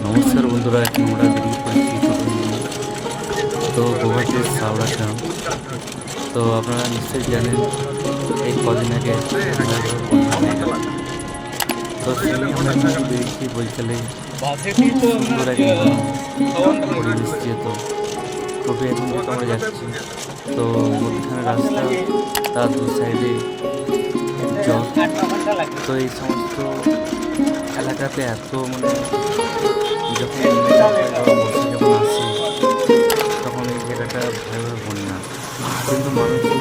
নমস্কার বন্ধুরা, এখন আমরা বেরিয়ে পড়েছি টোটো নিয়ে। তো গৌহাটির সাউরা গ্রাম। তো আপনারা নিশ্চয়ই জানেন এই কদিন আগে ভয়াবহ বন্যা হয়ে গেল। তো সেই নিয়ে আমরা কিন্তু বেরিয়েছি বৈকালে। সুন্দর এক মনোরম পরিবেশ যেহেতু টোটো এখন যেহেতু আমরা যাচ্ছি, তো মধ্যখানে রাস্তা, তার দু সাইডে জল। তো এই সমস্ত এলাকাতে এত যখন বর্ষা যখন আসে তখন এই জায়গাটা ভয়াবহ বন্যা, কিন্তু মানুষের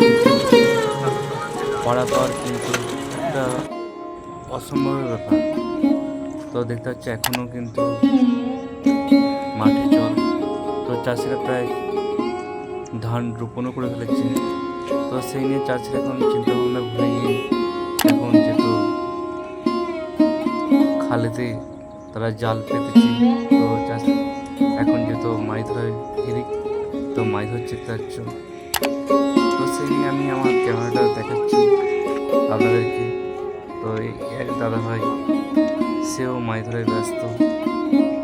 পারাপার কিন্তু একটা অসম্ভবের ব্যাপার। তো দেখতে হচ্ছে এখনও কিন্তু মাঠে জল। তো চাষিরা প্রায় ধান রোপণও করে ফেলেছে। তো সেই নিয়ে চাষিরা এখন চিন্তা ভাবনা ভুলে গিয়ে এখন যেহেতু খালেতে তারা জাল পেতেছে। তো চাষ এখন যেহেতু মাছ ধরা হিরিক, তো মাছ ধরছে চাচ্ছ। তো সেই নিয়ে আমি আমার ক্যামেরাটা দেখাচ্ছি আপনাদেরকে। তো এই এক দাদা ভাই, সেও মাছ ধরায় ব্যস্ত,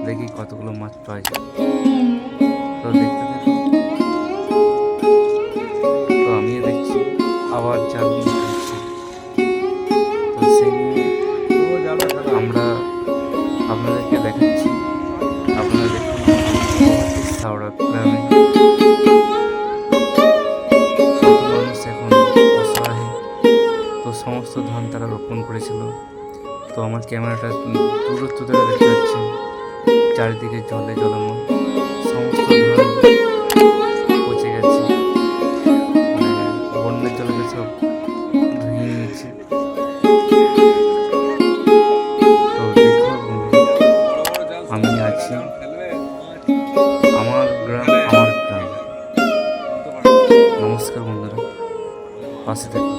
দেখি কতগুলো মাছ পাই। তো দেখতে দেখো, তো আমিও দেখছি আবার জাল নিয়ে ফেলছি। তো সেই নিয়ে আমরা আপনাদেরকে দেখাচ্ছি। আপনারা দেখুন সাউরা গ্রামে কত মানুষ এখন অসহায়। তো সমস্ত ধান তারা রোপণ করেছিল। তো আমার ক্যামেরাটা দূরত্ব থেকে দেখতে পাচ্ছেন চারিদিকে জলে জলময়, সমস্ত ধান পচে গেছে, বন্যার জলে সব ধুয়ে নিয়েছে। তো দেখো বন্ধু, আমি আছি, আমার গ্রাম আমার গ্রাম। নমস্কার বন্ধুরা, পাশে থাকুন।